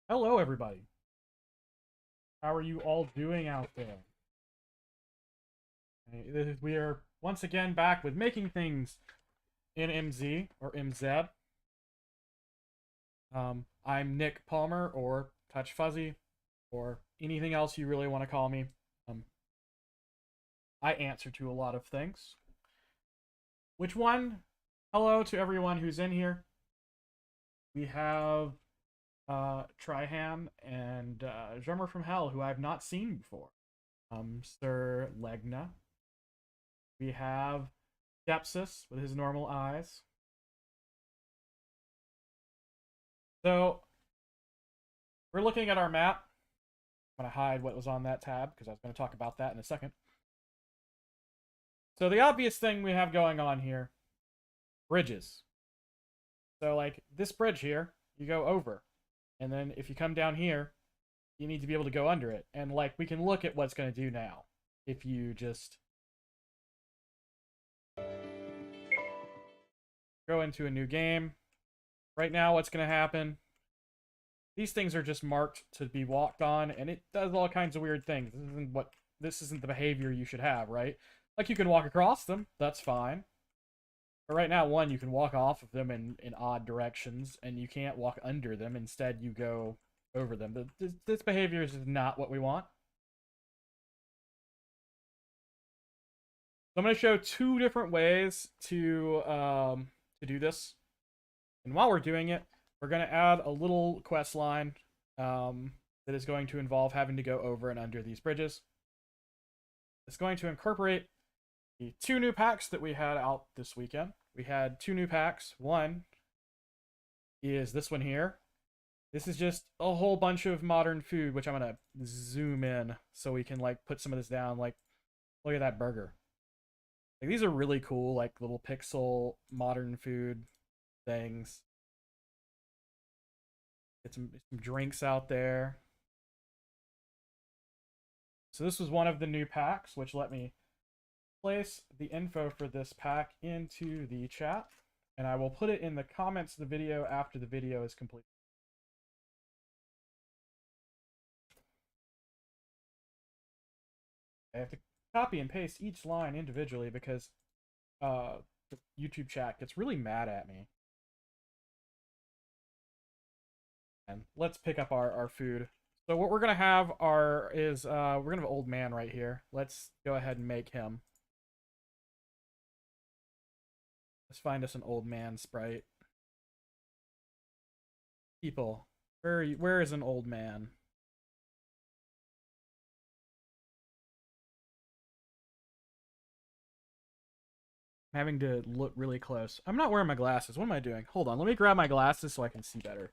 Hello, everybody. How are you all doing out there? We are once again back with making things in MZ or MZ. I'm Nick Palmer, or Touch Fuzzy, or anything else you really want to call me. Um, I answer to a lot of things. Which one? Hello to everyone who's in here. We have Trihan and Drummer from Hell, who I've not seen before. Sir Legna. We have Depsis with his normal eyes. So, we're looking at our map. I'm going to hide what was on that tab because I was going to talk about that in a second. So, the obvious thing we have going on here, bridges. So, like, this bridge here, you go over. And then if you come down here, you need to be able to go under it. And, like, we can look at what's going to do now. If you just go into a new game. Right now, what's going to happen? These things are just marked to be walked on, and it does all kinds of weird things. This isn't the behavior you should have, right? Like, you can walk across them, that's fine. But right now, one, you can walk off of them in odd directions, and you can't walk under them. Instead, you go over them. This behavior is not what we want. So I'm going to show two different ways to do this. And while we're doing it, we're going to add a little quest line that is going to involve having to go over and under these bridges. It's going to incorporate the two new packs that we had out this weekend. We had two new packs. One is this one here. This is just a whole bunch of modern food, which I'm going to zoom in so we can like put some of this down. Like, look at that burger. Like, these are really cool, like little pixel modern food things. Get some drinks out there. So this was one of the new packs, which let me place the info for this pack into the chat, and I will put it in the comments of the video after the video is complete. I have to copy and paste each line individually because the YouTube chat gets really mad at me. And let's pick up our food. So what we're gonna have is we're gonna have an old man right here. Let's go ahead and make him. Let's find us an old man sprite. People, where is an old man? I'm having to look really close. I'm not wearing my glasses. What am I doing? Hold on, let me grab my glasses so I can see better.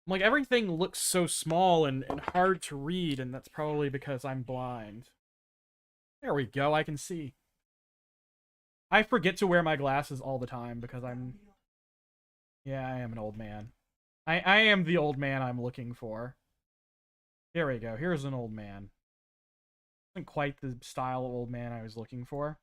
Like, everything looks so small and hard to read, and that's probably because I'm blind. There we go, I can see. I forget to wear my glasses all the time because I'm... Yeah, I am an old man. I am the old man I'm looking for. Here we go, here's an old man. Isn't quite the style of old man I was looking for.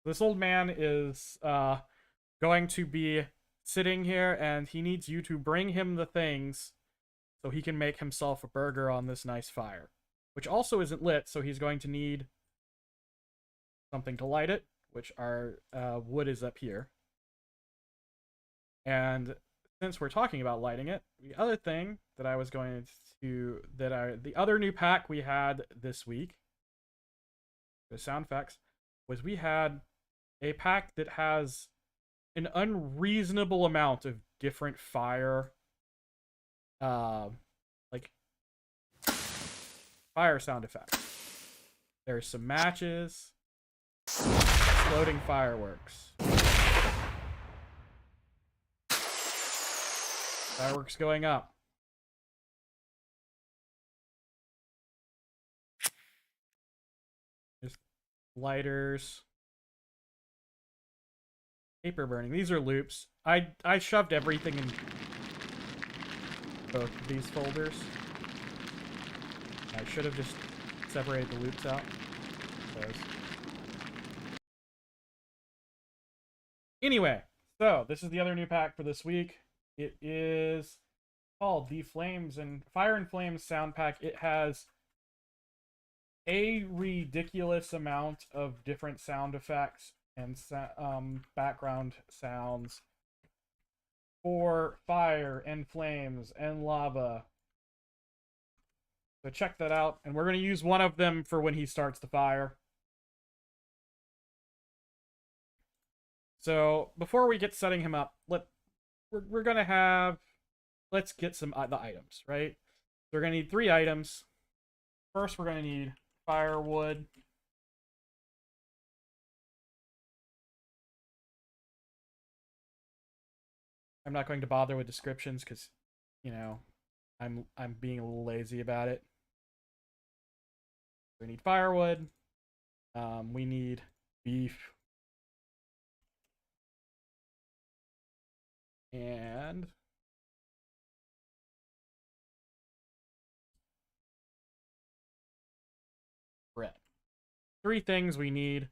This old man is going to be sitting here, and he needs you to bring him the things so he can make himself a burger on this nice fire, which also isn't lit, so he's going to need something to light it, which our wood is up here. And since we're talking about lighting it, the other thing that I was going to the other new pack we had this week, the sound effects, was we had a pack that has an unreasonable amount of different fire, like fire sound effects. There's some matches, exploding fireworks, fireworks going up. There's lighters. Paper burning. These are loops. I shoved everything in both of these folders. I should have just separated the loops out. Those. Anyway, so this is the other new pack for this week. It is called? The Flames and Fire and Flames sound pack. It has a ridiculous amount of different sound effects and background sounds for fire and flames and lava. So check that out, and we're going to use one of them for when he starts the fire. So before we get setting him up, we're going to have, let's get some the items, right? So we're going to need 3 items. First, we're going to need firewood. I'm not going to bother with descriptions because, you know, I'm being a little lazy about it. We need firewood. We need beef. And bread. 3 things we need.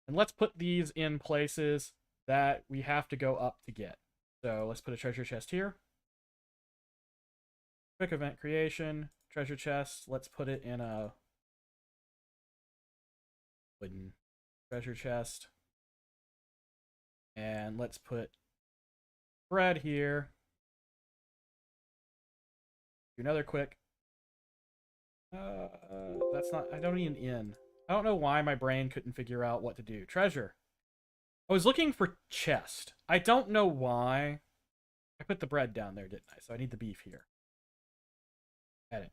And let's put these in places that we have to go up to get. So let's put a treasure chest here. Quick event creation, treasure chest. Let's put it in a wooden treasure chest. And let's put bread here. Do another quick. That's not, I don't need an inn. I don't know why my brain couldn't figure out what to do. Treasure. I was looking for chest. I don't know why. I put the bread down there, didn't I? So I need the beef here. Edit.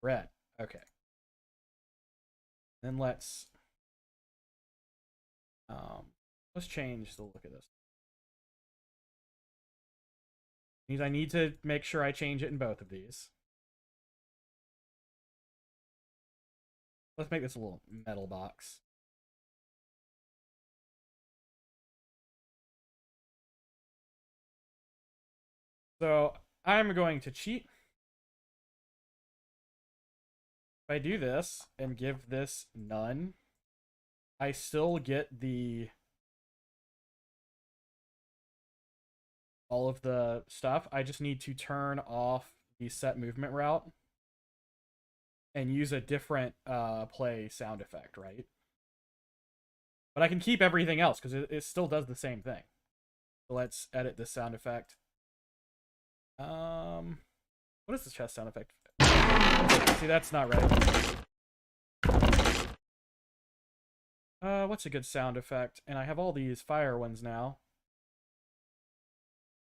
Bread. Okay. Then let's change the look of this. Means I need to make sure I change it in both of these. Let's make this a little metal box. So I'm going to cheat. If I do this and give this none, I still get all of the stuff. I just need to turn off the set movement route and use a different play sound effect, right? But I can keep everything else because it still does the same thing. So let's edit this sound effect. What is the chest sound effect? See, that's not right. What's a good sound effect? And I have all these fire ones now.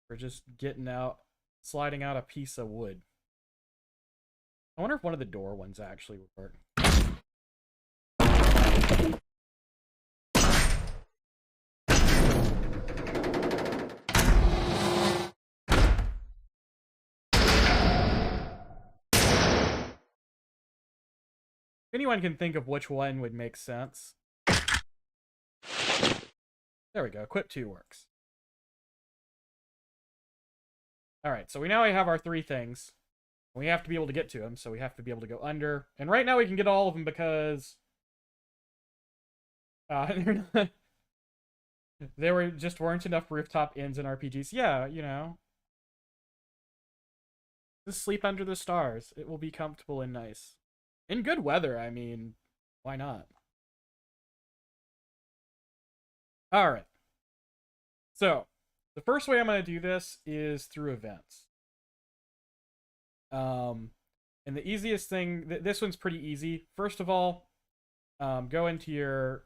We're just sliding out a piece of wood. I wonder if one of the door ones actually would work. If anyone can think of which one would make sense. There we go. Equip 2 works. Alright, so we now have our 3 things. We have to be able to get to them, so we have to be able to go under. And right now we can get all of them because there weren't enough rooftop inns in RPGs. Yeah, you know. Just sleep under the stars. It will be comfortable and nice. In good weather, I mean, why not? Alright. So, the first way I'm going to do this is through events. And the easiest thing, this one's pretty easy. First of all, go into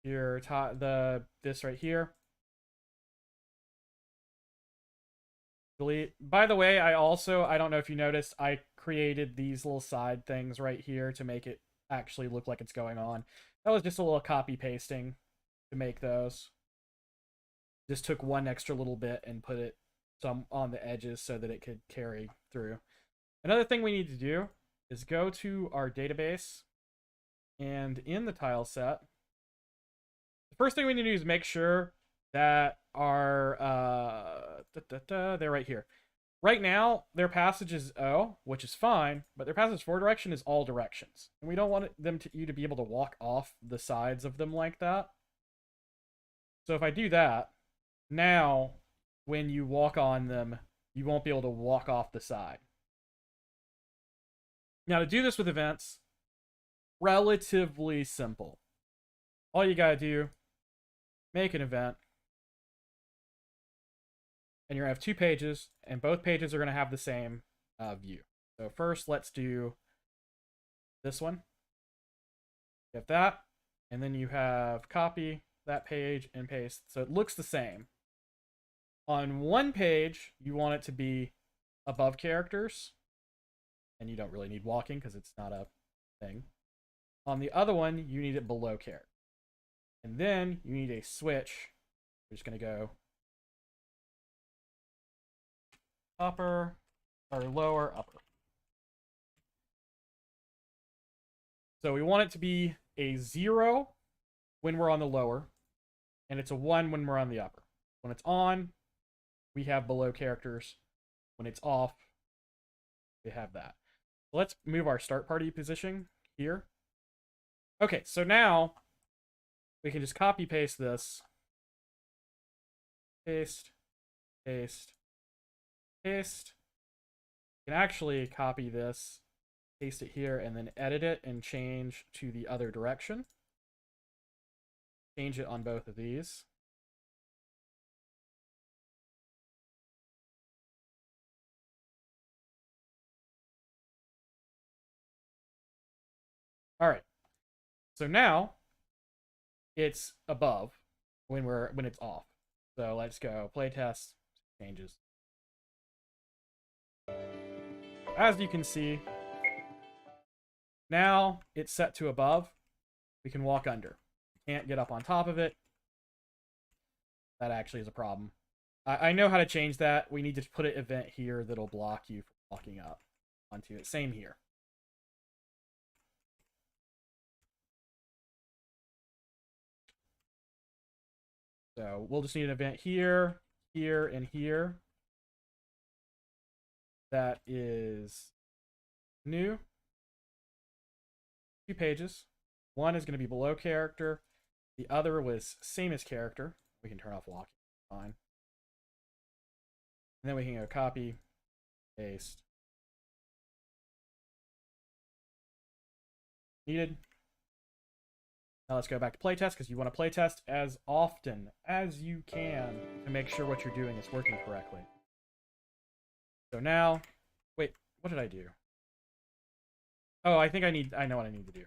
this right here. Delete. By the way, I don't know if you noticed, I created these little side things right here to make it actually look like it's going on. That was just a little copy pasting to make those. Just took one extra little bit and put it some on the edges so that it could carry through. Another thing we need to do is go to our database, and in the tile set, the first thing we need to do is make sure that our they're right here. Right now, their passage is O, which is fine, but their passage for direction is all directions, and we don't want you to be able to walk off the sides of them like that. So if I do that, now when you walk on them, you won't be able to walk off the side. Now, to do this with events, relatively simple. All you gotta do, make an event, and you're gonna have 2 pages, and both pages are gonna have the same view. So first, let's do this one. You have that, and then you have copy that page and paste. So it looks the same. On one page, you want it to be above characters, and you don't really need walking because it's not a thing. On the other one, you need it below character. And then you need a switch. We're just going to go upper, or lower, upper. So we want it to be a 0 when we're on the lower, and it's a 1 when we're on the upper. When it's on, we have below characters. When it's off, we have that. Let's move our start party position here. Okay, so now we can just copy paste this. Paste, paste, paste. You can actually copy this, paste it here, and then edit it and change to the other direction. Change it on both of these. All right. So now it's above when it's off. So let's go playtest changes. As you can see, now it's set to above. We can walk under. Can't get up on top of it. That actually is a problem. I know how to change that. We need to put an event here that'll block you from walking up onto it. Same here. So we'll just need an event here, here, and here. That is new. 2 pages. One is going to be below character. The other was same as character. We can turn off walking. Fine. And then we can go copy, paste. Needed. Now let's go back to playtest, because you want to playtest as often as you can to make sure what you're doing is working correctly. So now, wait, what did I do? Oh, I think I know what I need to do.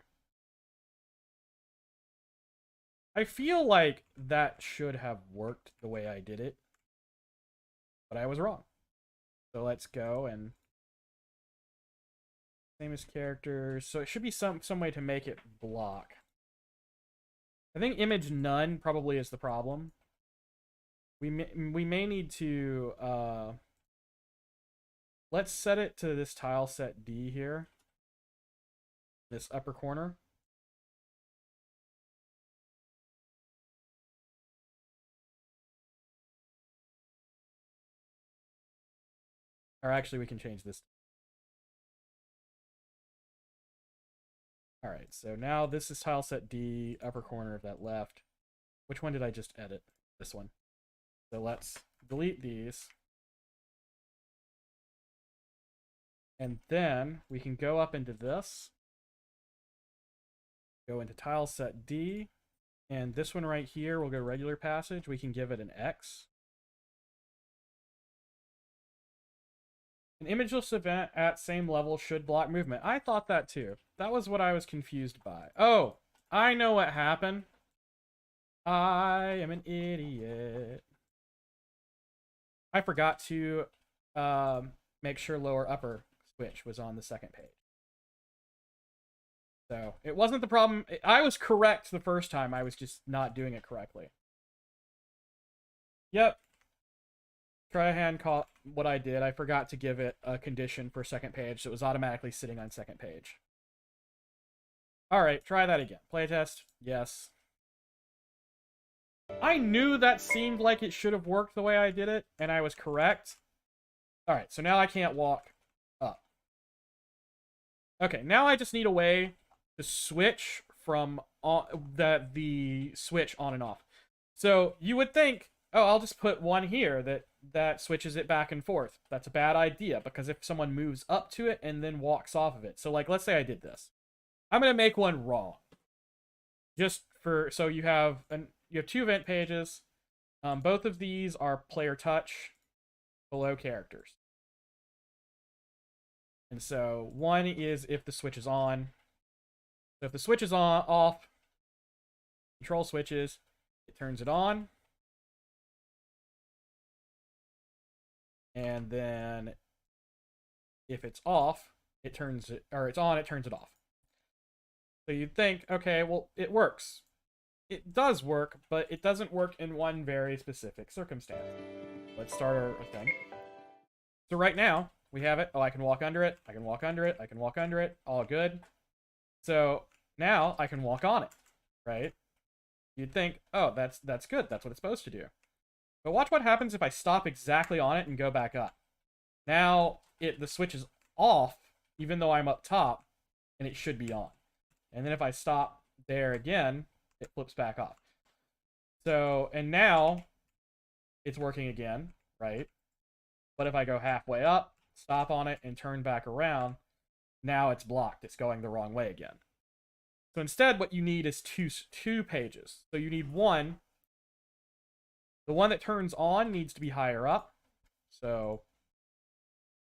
I feel like that should have worked the way I did it, but I was wrong. So let's go and same as characters. So it should be some way to make it block. I think image none probably is the problem. We may need to let's set it to this tile set D here. This upper corner. Or actually we can change this. All right, so now this is tile set D, upper corner of that left. Which one did I just edit? This one. So let's delete these. And then we can go up into this. Go into tile set D. And this one right here, we'll go regular passage. We can give it an X. An imageless event at same level should block movement. I thought that too. That was what I was confused by. Oh, I know what happened. I am an idiot. I forgot to make sure lower upper switch was on the second page. So it wasn't the problem. I was correct the first time. I was just not doing it correctly. Yep. Tryhand caught what I did. I forgot to give it a condition for second page, so it was automatically sitting on second page. All right, try that again. Playtest, yes. I knew that seemed like it should have worked the way I did it, and I was correct. All right, so now I can't walk up. Okay, now I just need a way to switch from the switch on and off. So you would think, oh, I'll just put one here that that switches it back and forth. That's a bad idea because if someone moves up to it and then walks off of it. So like, let's say I did this. I'm going to make one wrong. Just for, so you have two event pages. Both of these are player touch below characters. And so one is if the switch is on. So if the switch is on, off, control switches, it turns it on. And then if it's off, it turns it, or it's on, it turns it off. So you'd think, okay, well, it works. It does work, but it doesn't work in one very specific circumstance. Let's start our thing. So right now, we have it. Oh, I can walk under it. I can walk under it. I can walk under it. All good. So now I can walk on it, right? You'd think, oh, that's good. That's what it's supposed to do. But watch what happens if I stop exactly on it and go back up. Now the switch is off, even though I'm up top, and it should be on. And then if I stop there again, it flips back off. So, and now it's working again, right? But if I go halfway up, stop on it, and turn back around, now it's blocked. It's going the wrong way again. So instead, what you need is two pages. So you need one. The one that turns on needs to be higher up. So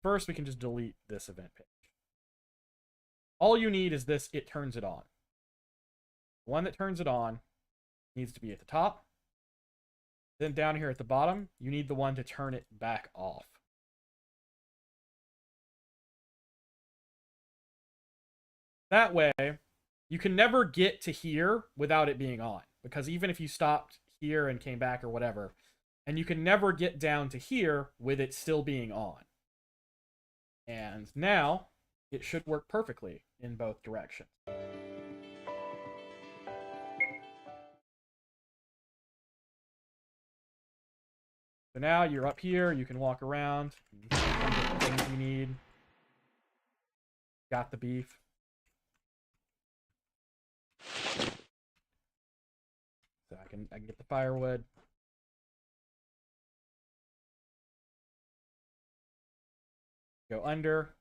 first, we can just delete this event page. All you need is this, it turns it on. The one that turns it on needs to be at the top. Then down here at the bottom, you need the one to turn it back off. That way, you can never get to here without it being on. Because even if you stopped here and came back or whatever, and you can never get down to here with it still being on. And now, it should work perfectly in both directions. So now you're up here, you can walk around, get the things you need. Got the beef. So I can get the firewood. Go under.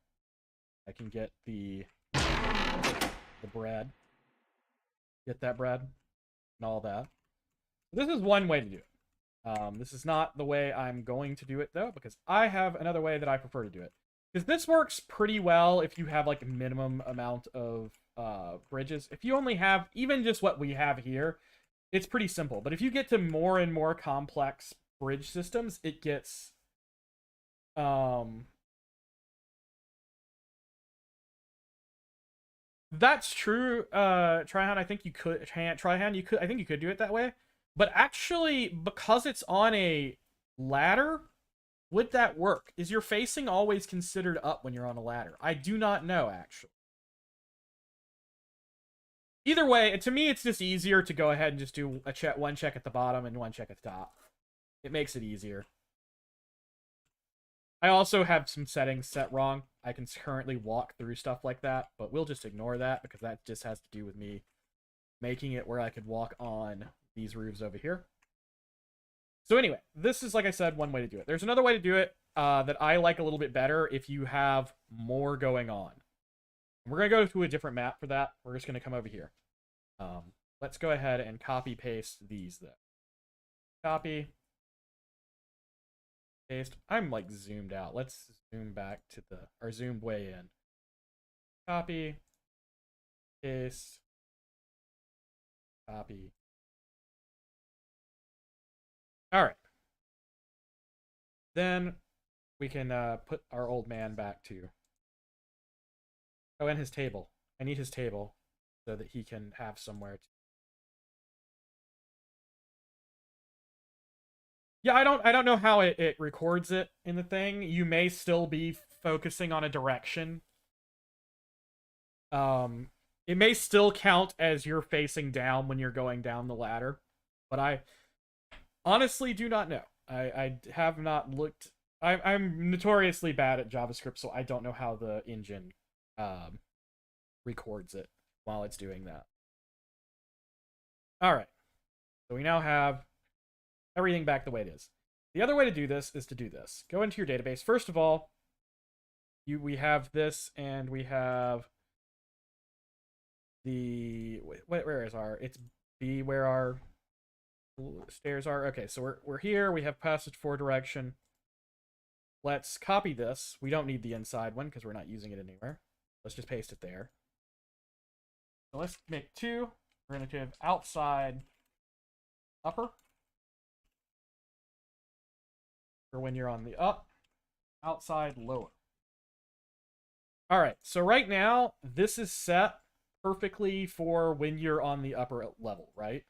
I can get the bread. Get that bread and all that. This is one way to do it. This is not the way I'm going to do it, though, because I have another way that I prefer to do it. Because this works pretty well if you have, like, a minimum amount of bridges. If you only have, even just what we have here, it's pretty simple. But if you get to more and more complex bridge systems, it gets... That's true, Tryhan. I think you could, Tryhan, I think you could do it that way. But actually, because it's on a ladder, would that work? Is your facing always considered up when you're on a ladder? I do not know, actually. Either way, to me, it's just easier to go ahead and just do one check at the bottom and one check at the top. It makes it easier. I also have some settings set wrong. I can currently walk through stuff like that, but we'll just ignore that because that just has to do with me making it where I could walk on these roofs over here. So anyway, this is, like I said, one way to do it. There's another way to do it that I like a little bit better if you have more going on. We're going to go to a different map for that. We're just going to come over here. Let's go ahead and copy paste these though. Copy. Paste. I'm like zoomed out. Let's zoom back to or zoom way in. Copy. Paste. Copy. All right. Then we can put our old man back to... Oh, and his table. I need his table so that he can have somewhere to... Yeah, I don't know how it records it in the thing. You may still be focusing on a direction. It may still count as you're facing down when you're going down the ladder. But I honestly do not know. I have not looked... I'm notoriously bad at JavaScript, so I don't know how the engine records it while it's doing that. Alright. So we now have everything back the way it is. The other way to do this is to do this. Go into your database. First of all, we have this, and we have the where is our? It's B where our stairs are. Okay, so we're here. We have passage forward direction. Let's copy this. We don't need the inside one because we're not using it anywhere. Let's just paste it there. So let's make 2. We're going to give outside upper for when you're on the up, outside lower. All right, so right now, this is set perfectly for when you're on the upper level, right?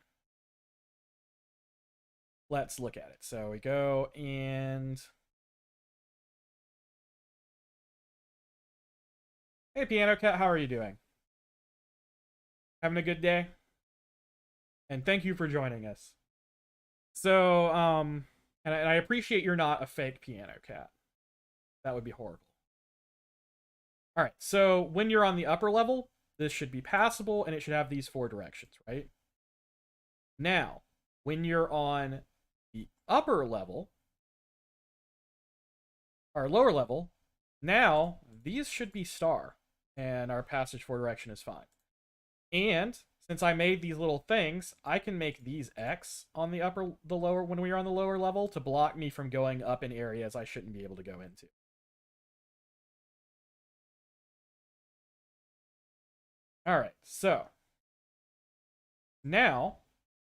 Let's look at it. So we go and... Hey, Piano Cat, how are you doing? Having a good day? And thank you for joining us. So, and I appreciate you're not a fake Piano Cat. That would be horrible. All right, so when you're on the upper level, this should be passable, and it should have these 4 directions, right? Now, when you're on the upper level, or lower level, now these should be star, and our passage 4 direction is fine. And since I made these little things, I can make these X on the lower, when we are on the lower level, to block me from going up in areas I shouldn't be able to go into. All right, so now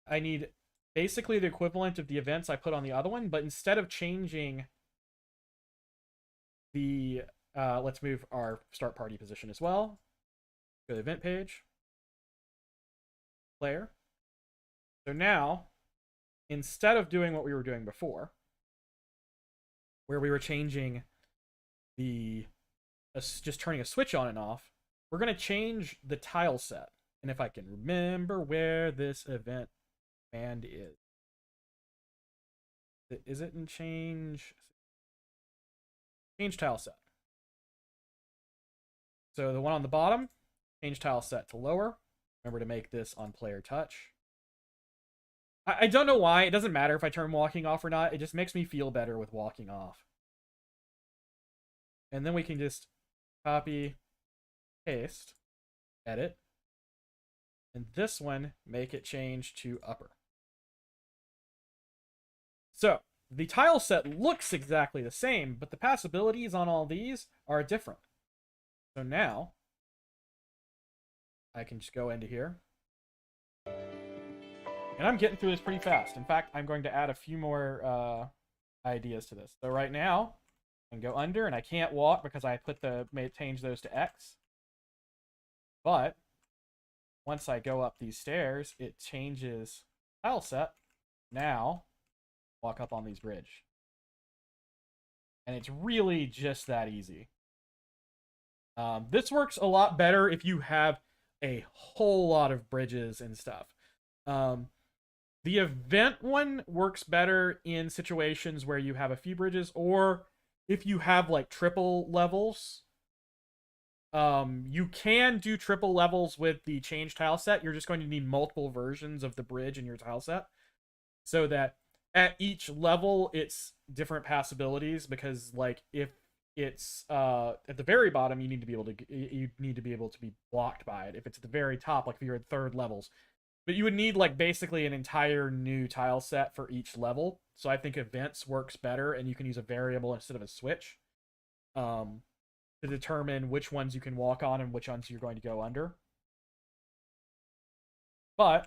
I need basically the equivalent of the events I put on the other one, but instead of changing the, let's move our start party position as well. Go to the event page, player. So now, instead of doing what we were doing before, where we were changing the, just turning a switch on and off, we're going to change the tile set. And if I can remember where this event command is it in change tile set? So the one on the bottom, change tile set to lower. Remember to make this on player touch. I don't know why. It doesn't matter if I turn walking off or not. It just makes me feel better with walking off. And then we can just copy, paste, edit. And this one, make it change to upper. So the tile set looks exactly the same, but the passabilities on all these are different. So now I can just go into here. And I'm getting through this pretty fast. In fact, I'm going to add a few more ideas to this. So right now, I can go under, and I can't walk because I changed those to X. But once I go up these stairs, it changes tile set. Now, walk up on these bridge. And it's really just that easy. This works a lot better if you have a whole lot of bridges and stuff. The event one works better in situations where you have a few bridges, or if you have like triple levels. You can do triple levels with the change tile set. You're just going to need multiple versions of the bridge in your tile set, so that at each level it's different passabilities. Because like if it's at the very bottom, you need to be able to be blocked by it. If it's at the very top, like if you're at 3rd levels, but you would need like basically an entire new tile set for each level. So I think events works better, and you can use a variable instead of a switch to determine which ones you can walk on and which ones you're going to go under. But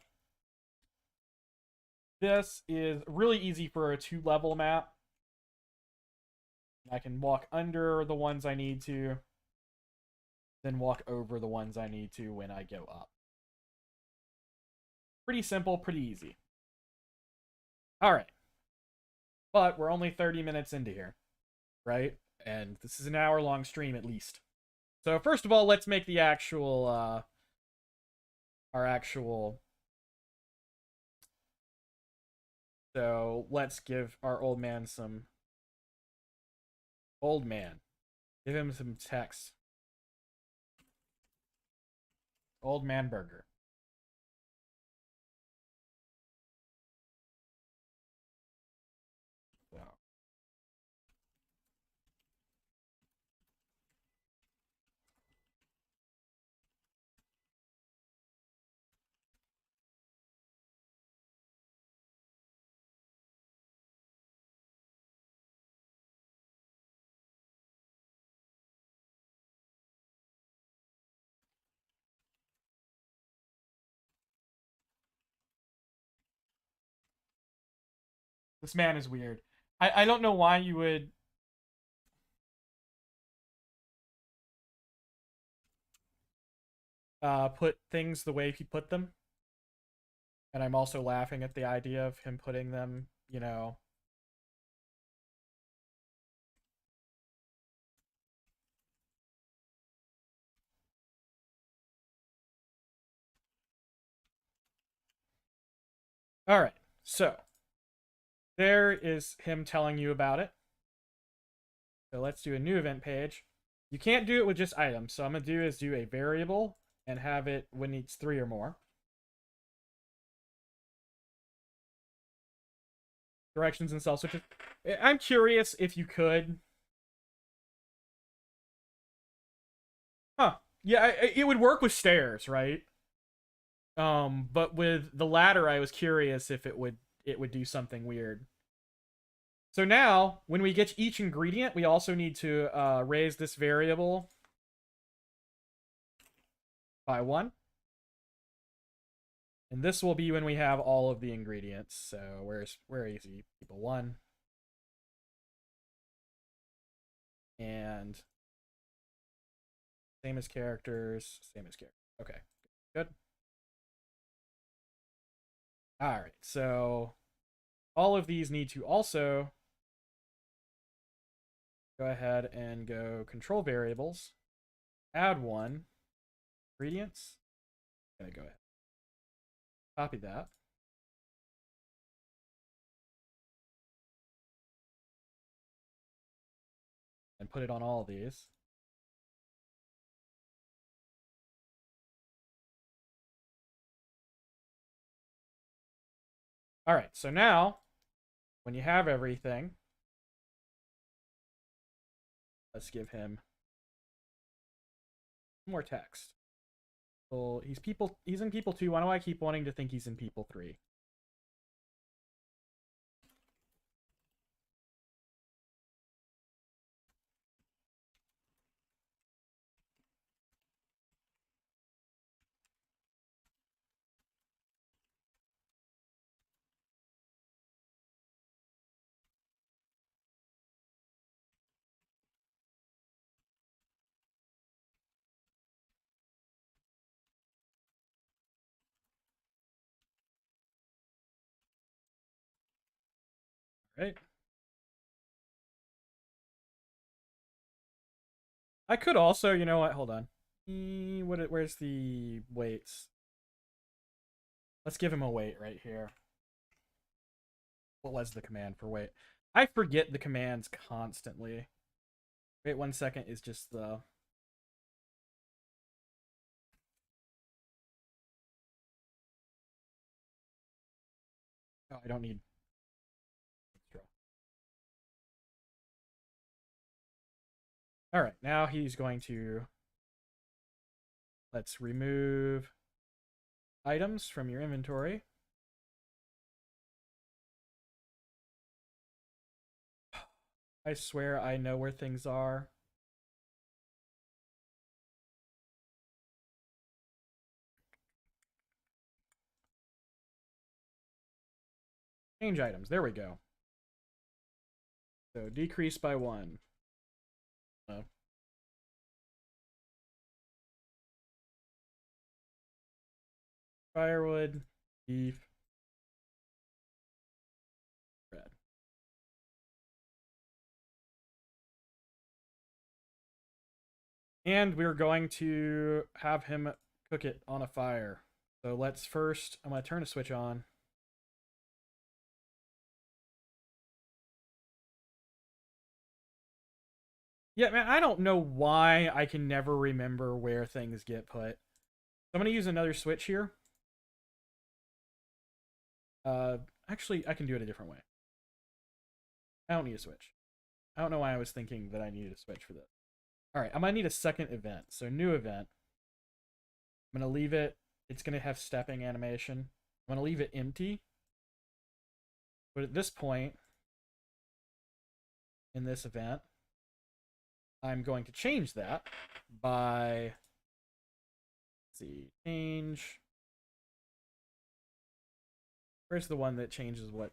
this is really easy for a 2-level map. I can walk under the ones I need to, then walk over the ones I need to when I go up. Pretty simple, pretty easy. All right. But we're only 30 minutes into here, right? And this is an hour-long stream at least. So first of all, let's make the actual, so let's give our old man some, give him some text. Old man burger. So This man is weird. I don't know why you would put things the way he put them. And I'm also laughing at the idea of him putting them, you know. All right, so there is him telling you about it. So let's do a new event page. You can't do it with just items. So I'm going to do a variable and have it when it's 3 or more. Directions and self switches. I'm curious if you could. Huh. Yeah, it would work with stairs, right? But with the ladder, I was curious if it would do something weird. So now, when we get each ingredient, we also need to raise this variable by 1. And this will be when we have all of the ingredients. So where is he? People 1. And same as characters, same as characters. Okay, good. All right, so all of these need to also go ahead and go control variables, add 1, ingredients. I'm gonna go ahead, copy that. And put it on all of these. All right, so now when you have everything, let's give him more text. Well, he's in people 2. Why do I keep wanting to think he's in people 3? Right? I could also, you know what? Hold on. Where's the weights? Let's give him a weight right here. What was the command for weight? I forget the commands constantly. Wait 1 second is just the... Oh, I don't need... All right, now he's going to... Let's remove items from your inventory. I swear I know where things are. Change items. There we go. So decrease by 1. Oh. Firewood, beef, bread. And we're going to have him cook it on a fire. So let's first, I'm going to turn a switch on. Yeah, man, I don't know why I can never remember where things get put. So I'm going to use another switch here. Actually, I can do it a different way. I don't need a switch. I don't know why I was thinking that I needed a switch for this. All right, I'm going to need a second event. So new event. I'm going to leave it. It's going to have stepping animation. I'm going to leave it empty. But at this point, in this event, I'm going to change that by, let's see, change. Where's the one that changes what?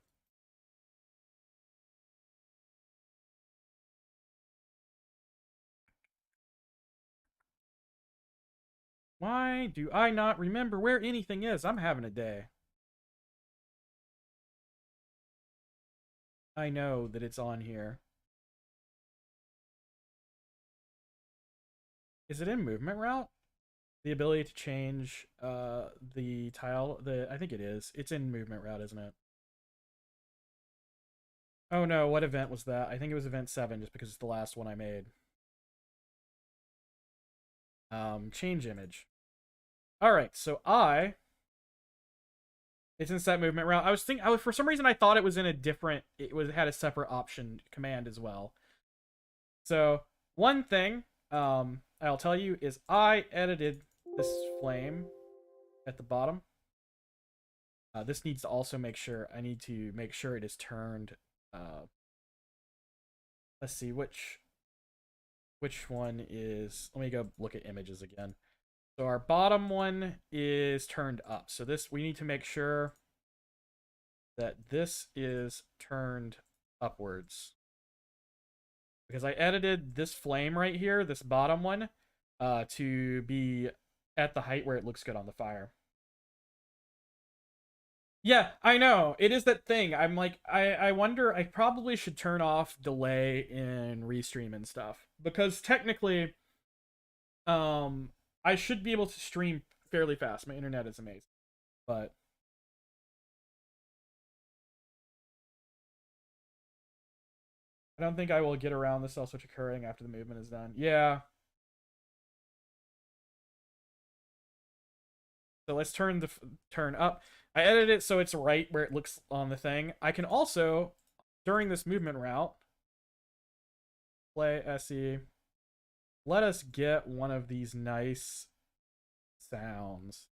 Why do I not remember where anything is? I'm having a day. I know that it's on here. Is it in movement route? The ability to change the tile. I think it is. It's in movement route, isn't it? Oh no, what event was that? I think it was event 7, just because it's the last one I made. Change image. Alright, so it's in set movement route. For some reason I thought it was in a different, it had a separate option command as well. So one thing I'll tell you is I edited this flame at the bottom. This needs to also I need to make sure it is turned. Let's see which one is. Let me go look at images again. So our bottom one is turned up. So we need to make sure that this is turned upwards. Because I edited this flame right here, this bottom one, to be at the height where it looks good on the fire. Yeah, I know. It is that thing. I'm like, I wonder, I probably should turn off delay in restream and stuff. Because technically, I should be able to stream fairly fast. My internet is amazing. But I don't think I will get around the cell switch occurring after the movement is done. Yeah. So let's turn up. I edited it so it's right where it looks on the thing. I can also, during this movement route, play SE. Let us get one of these nice sounds.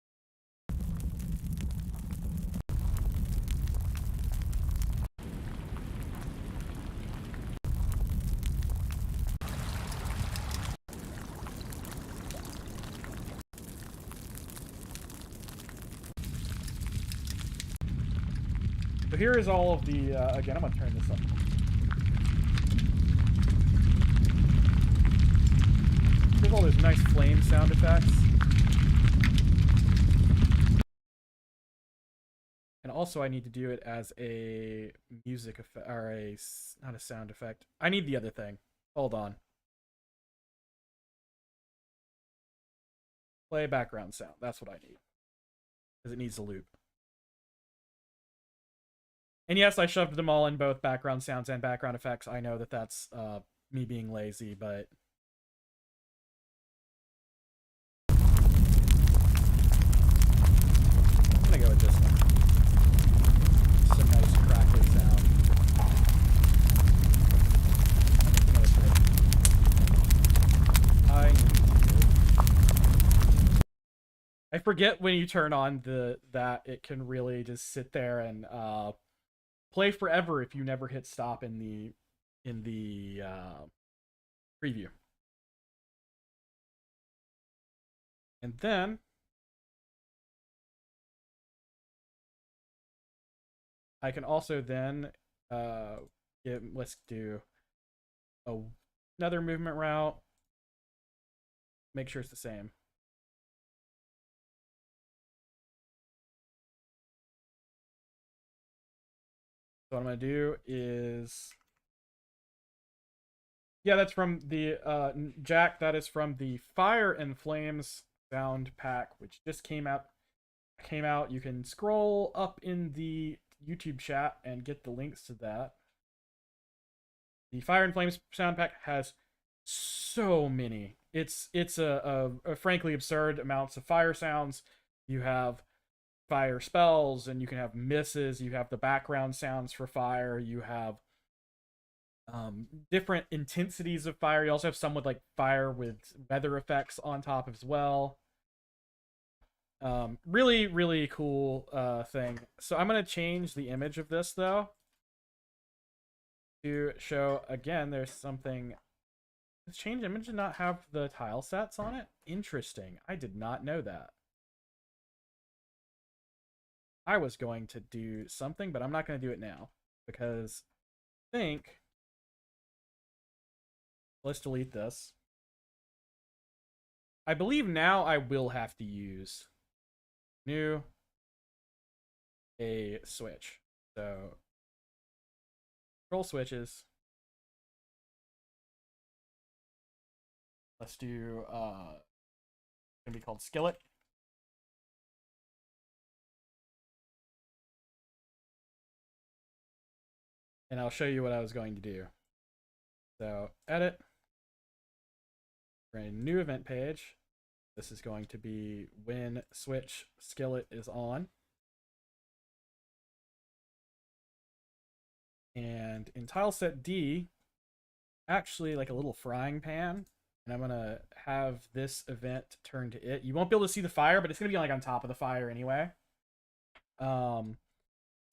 So here is all of the, again, I'm going to turn this up. Here's all those nice flame sound effects. And also I need to do it as a music effect, or not a sound effect. I need the other thing. Hold on. Play background sound. That's what I need. Because it needs a loop. And yes, I shoved them all in both background sounds and background effects. I know that that's me being lazy, but I'm gonna go with this one. It's a nice crackly sound. I forget when you turn on that it can really just sit there and play forever if you never hit stop in the preview. And then I can also then let's do another movement route. Make sure it's the same. So what I'm gonna do is, yeah, that's from the Jack. That is from the Fire and Flames sound pack, which just came out. You can scroll up in the YouTube chat and get the links to that. The Fire and Flames sound pack has so many. It's a frankly absurd amounts of fire sounds. You have fire spells, and you can have misses. You have the background sounds for fire. You have different intensities of fire. You also have some with like fire with weather effects on top as well. Really, really cool thing. So I'm gonna change the image of this though to show again. There's something. Does change image not have the tile sets on it? Interesting. I did not know that. I was going to do something, but I'm not going to do it now because I think. Let's delete this. I believe now I will have to use new a switch. So control switches. Let's do it's gonna be called skillet. And I'll show you what I was going to do. So edit, create a new event page. This is going to be when switch skillet is on. And in tile set D, actually like a little frying pan, and I'm gonna have this event turn to it. You won't be able to see the fire, but it's gonna be like on top of the fire anyway.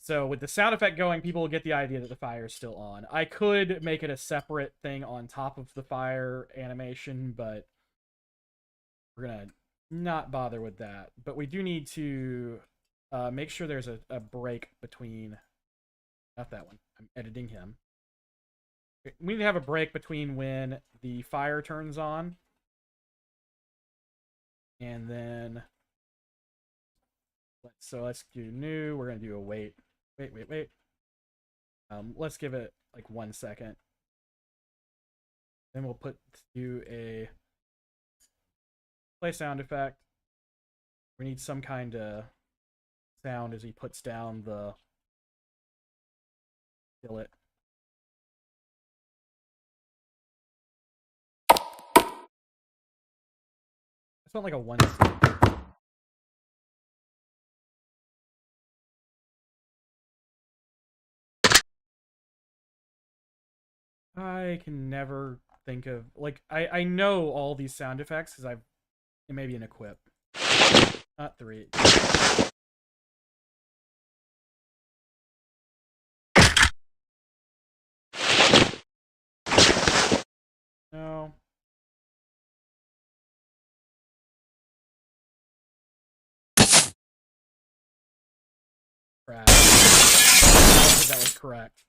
So with the sound effect going, people will get the idea that the fire is still on. I could make it a separate thing on top of the fire animation, but we're gonna not bother with that. But we do need to make sure there's a break between, not that one, I'm editing him. We need to have a break between when the fire turns on and then let's do new. We're gonna do a wait. Let's give it like 1 second. Then we'll do a play sound effect. We need some kind of sound as he puts down the skillet. I just want like a 1 second. I can never think of, like, I know all these sound effects because it may be an equip. Not 3. No. Crap. I don't think that was correct.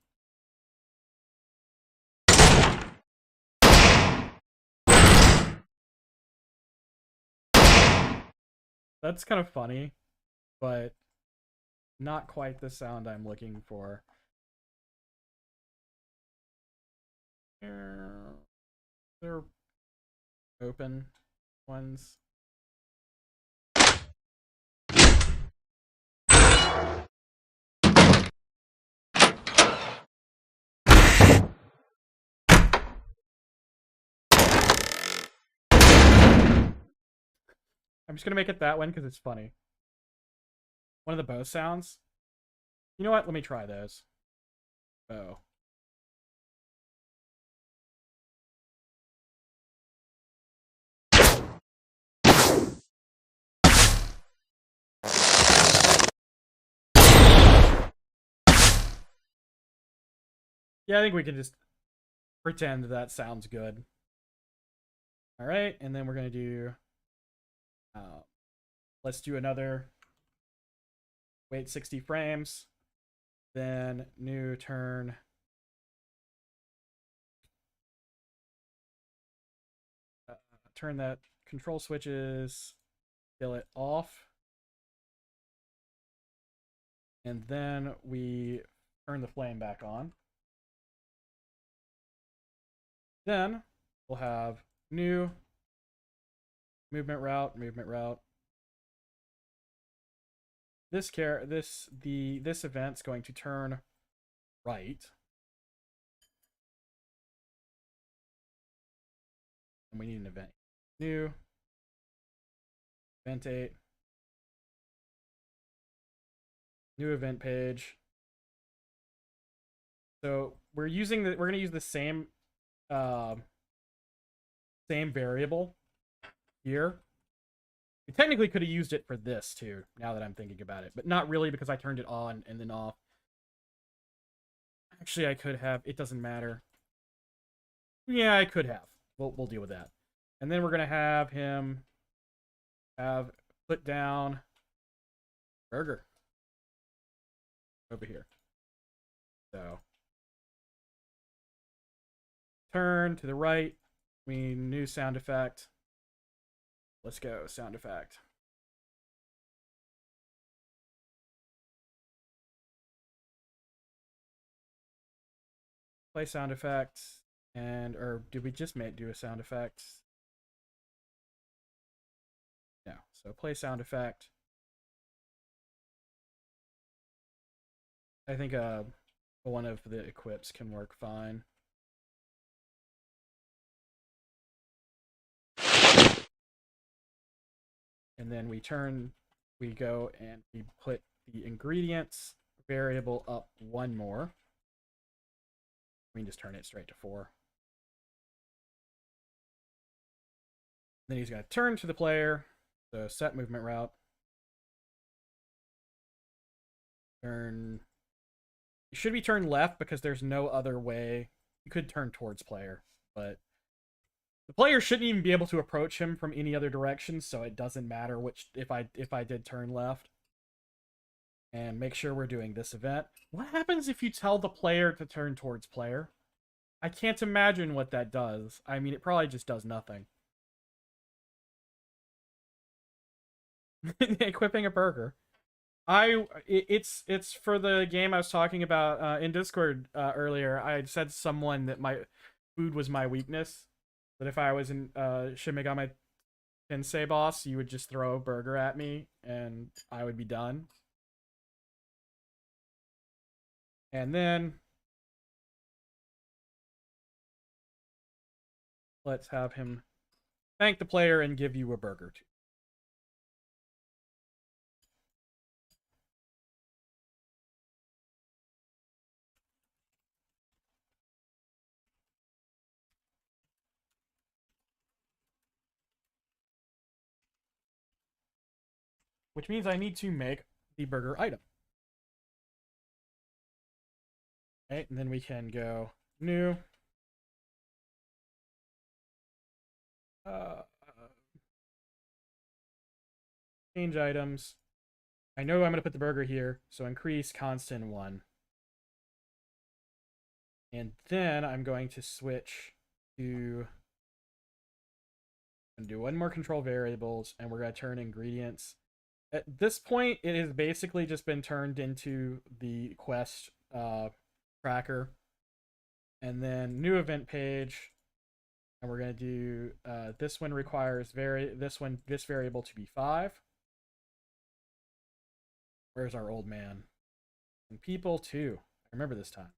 That's kind of funny, but not quite the sound I'm looking for. They're open ones. I'm just gonna make it that one because it's funny. One of the bow sounds. You know what? Let me try those. Bow. Yeah, I think we can just pretend that sounds good. All right, and then we're gonna do. Let's do another. Wait 60 frames. Then new turn. Turn that control switches. Skillet off. And then we turn the flame back on. Then we'll have new movement route. This event's going to turn right. And we need an event. New event 8. New event page. So we're going to use the same variable here. We technically could have used it for this too, now that I'm thinking about it, but not really because I turned it on and then off. Actually, I could have. It doesn't matter. Yeah, I could have. We'll deal with that. And then we're gonna have him put down burger over here. So turn to the right. We need a new sound effect. Let's go. Sound effect. Play sound effects. And, or did we just do a sound effect? No. So play sound effect. I think one of the equips can work fine. And then we go and we put the ingredients variable up one more. We can just turn it straight to 4. Then he's going to turn to the player. So set movement route. Turn. It should be turned left because there's no other way. You could turn towards player, but the player shouldn't even be able to approach him from any other direction, so it doesn't matter which if I did turn left. And make sure we're doing this event. What happens if you tell the player to turn towards player? I can't imagine what that does. I mean, it probably just does nothing. Equipping a burger. It's for the game I was talking about in Discord earlier. I had said to someone that my food was my weakness. That if I was in Shin Megami Tensei boss, you would just throw a burger at me and I would be done. And then let's have him thank the player and give you a burger too. Which means I need to make the burger item. Okay, and then we can go new. Change items. I know I'm going to put the burger here, so increase constant 1. And then I'm going to switch to and do one more control variables, and we're going to turn ingredients. At this point, it has basically just been turned into the quest tracker. And then new event page. And we're going to do this one requires this variable to be 5. Where's our old man? And people 2. I remember this time.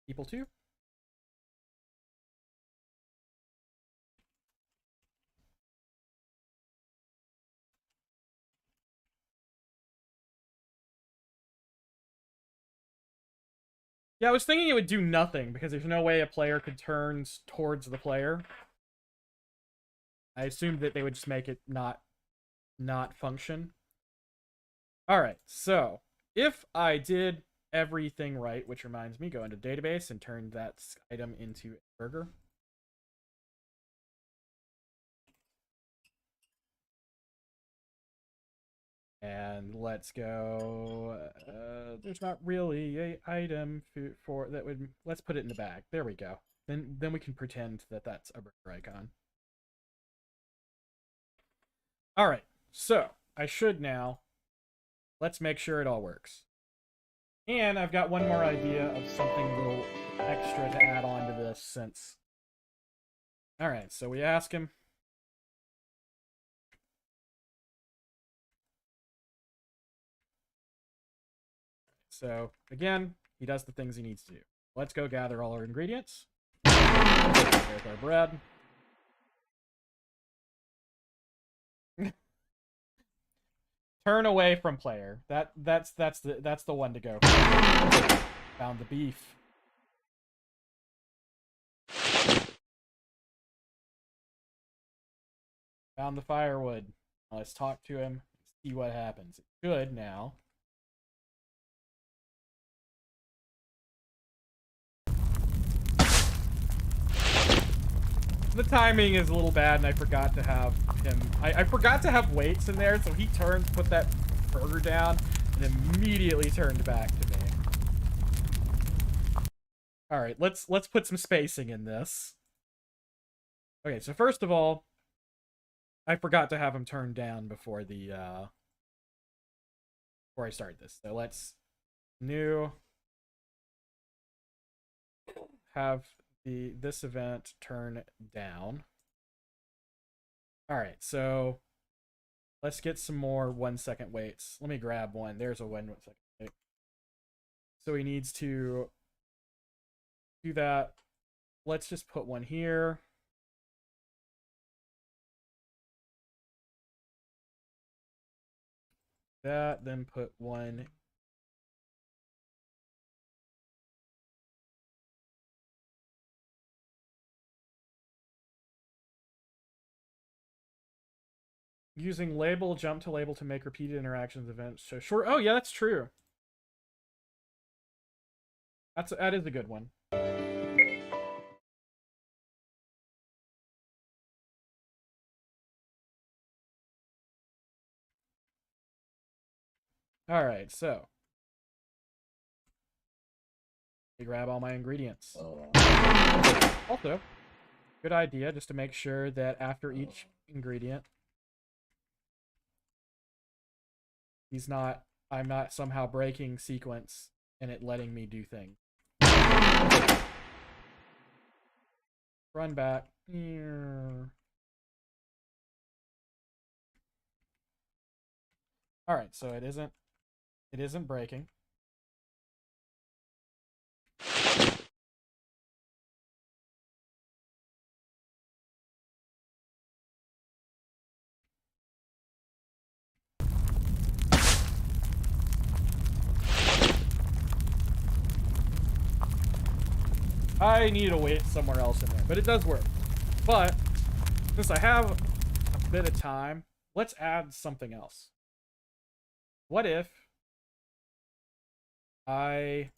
People 2. Yeah, I was thinking it would do nothing because there's no way a player could turn towards the player. I assumed that they would just make it not function. All right, so if I did everything right, which reminds me, go into database and turn that item into a burger. And let's go. There's not really a item for that would. Let's put it in the bag. There we go. Then we can pretend that that's a burger icon. All right. So I should now. Let's make sure it all works. And I've got one more idea of something a little extra to add on to this since. All right. So we ask him. So, again, he does the things he needs to do. Let's go gather all our ingredients. There's our bread. Turn away from player. That's the one to go. Found the beef. Found the firewood. Let's talk to him. See what happens. It should now. The timing is a little bad, and I forgot to have him. I forgot to have weights in there, so he turned, put that burger down, and immediately turned back to me. All right, let's put some spacing in this. Okay, so first of all, I forgot to have them turned down before the before I start this. So let's new have this event turn down. All right, so let's get some more 1 second waits. Let me grab one. There's a 1 second wait. So he needs to do that. Let's just put one here. That, then put one. Using label, jump to label to make repeated interactions events so short. Oh yeah, that's true. That is a good one. All right, so let me grab all my ingredients. Also, good idea just to make sure that after each ingredient, I'm not somehow breaking sequence and it letting me do things. Run back. All right, so it isn't breaking. I need to wait somewhere else in there, but it does work. But since I have a bit of time, let's add something else. What if I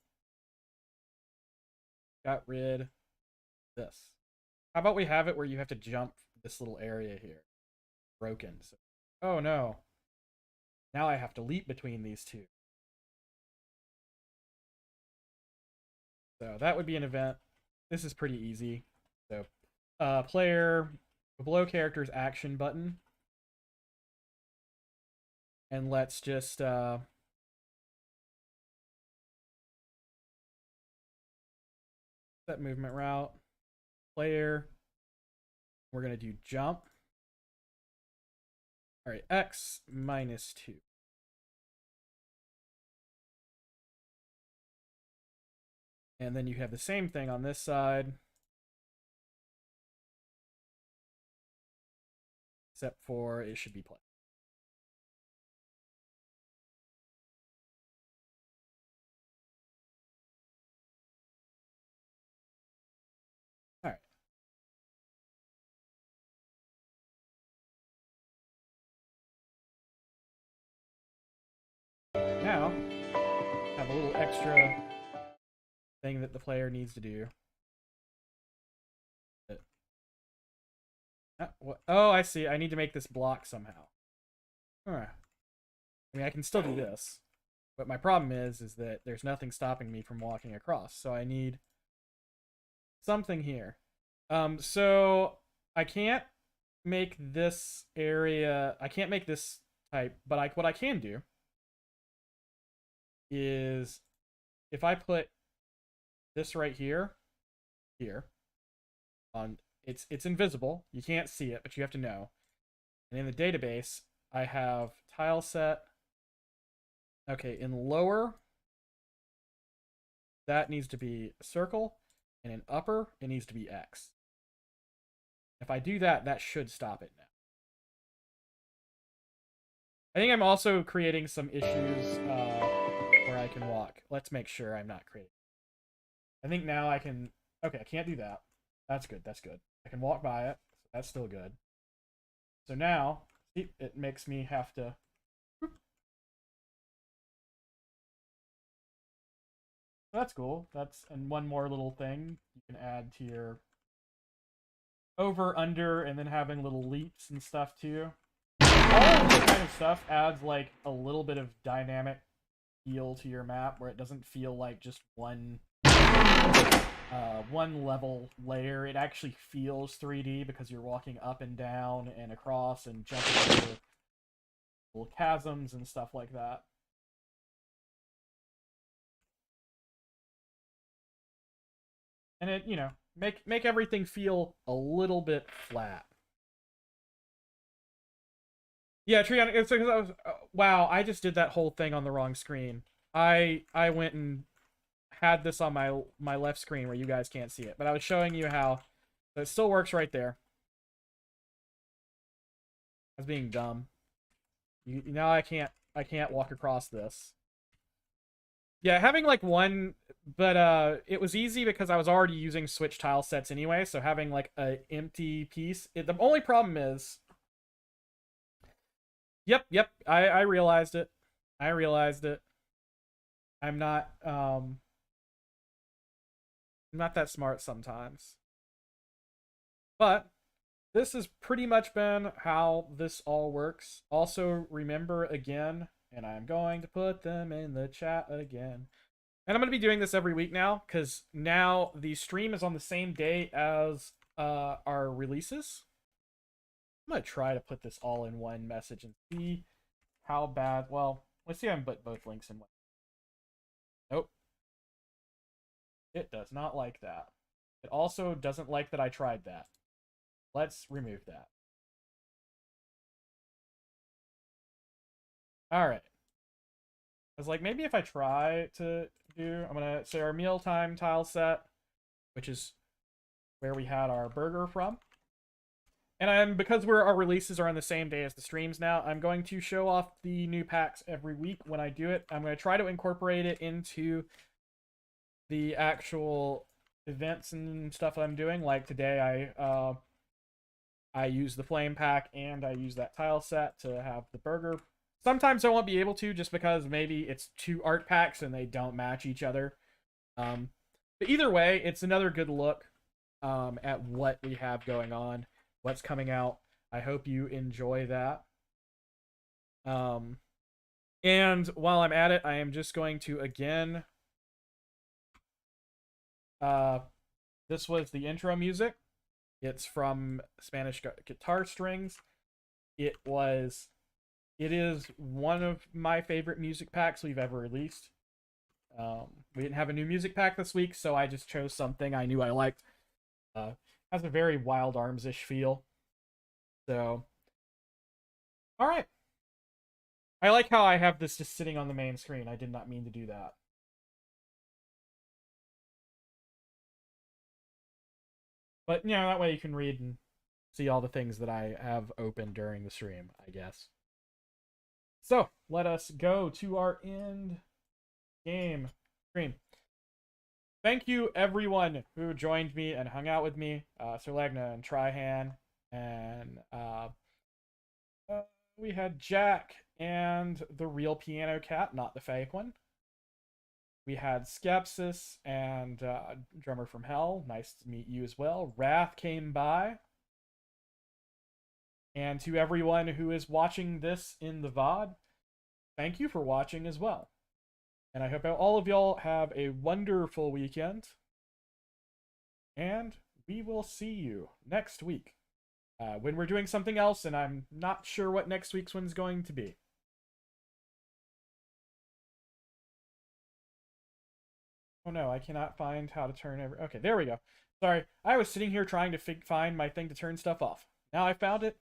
got rid of this? How about we have it where you have to jump this little area here? Broken. So, oh no. Now I have to leap between these two. So that would be an event. This is pretty easy. So player below character's action button. And let's just set movement route. Player. We're going to do jump. All right, X -2. And then you have the same thing on this side. Except for it should be play. All right. Now, have a little extra thing that the player needs to do. Oh, I see. I need to make this block somehow. I mean, I can still do this, but my problem is that there's nothing stopping me from walking across. So I need something here. So I can't make this area. I can't make this type, but what I can do is if I put this right here, on it's invisible. You can't see it, but you have to know. And in the database, I have tile set. Okay, in lower, that needs to be a circle, and in upper, it needs to be X. If I do that, that should stop it now. I think I'm also creating some issues where I can walk. Let's make sure I'm not creating. I think now I can. Okay, I can't do that. That's good. That's good. I can walk by it. So that's still good. So now it makes me have to. That's cool. And one more little thing you can add to your over, under, and then having little leaps and stuff too. All of this kind of stuff adds like a little bit of dynamic feel to your map where it doesn't feel like just one one level layer, it actually feels 3D because you're walking up and down and across and jumping over little chasms and stuff like that. And it, make everything feel a little bit flat. Yeah, Trion, it's because I was wow, I just did that whole thing on the wrong screen. I went and had this on my left screen where you guys can't see it, but I was showing you how it still works right there. I was being dumb. Now I can't walk across this. Yeah, having like one, but it was easy because I was already using switch tile sets anyway, so having like a empty piece. The only problem is, yep, I realized it. I realized it. I'm not that smart sometimes. But this has pretty much been how this all works. Also, remember again, and I'm going to put them in the chat again. And I'm going to be doing this every week now, because now the stream is on the same day as our releases. I'm going to try to put this all in one message and see how bad... Well, let's see if I can put both links in one. Nope. It does not like that. It also doesn't like that I tried that. Let's remove that. Alright. I was like, maybe if I try to do... I'm going to say our mealtime tile set, which is where we had our burger from. And because our releases are on the same day as the streams now, I'm going to show off the new packs every week when I do it. I'm going to try to incorporate it into the actual events and stuff I'm doing. Like today, I use the flame pack and I use that tile set to have the burger. Sometimes I won't be able to just because maybe it's two art packs and they don't match each other. But either way, it's another good look at what we have going on, what's coming out. I hope you enjoy that. And while I'm at it, I am just going to again... this was the intro music. It's from Spanish Guitar Strings. It is one of my favorite music packs we've ever released. We didn't have a new music pack this week, so I just chose something I knew I liked. Has a very Wild Arms-ish feel. So, alright. I like how I have this just sitting on the main screen. I did not mean to do that. But, that way you can read and see all the things that I have open during the stream, I guess. So, let us go to our end game stream. Thank you, everyone who joined me and hung out with me. Sir Legna and Trihan. And we had Jack and the real piano cat, not the fake one. We had Skepsis and Drummer from Hell. Nice to meet you as well. Wrath came by. And to everyone who is watching this in the VOD, thank you for watching as well. And I hope all of y'all have a wonderful weekend. And we will see you next week when we're doing something else, and I'm not sure what next week's one's going to be. Oh no, I cannot find how to turn every... Okay, there we go. Sorry, I was sitting here trying to find my thing to turn stuff off. Now I found it.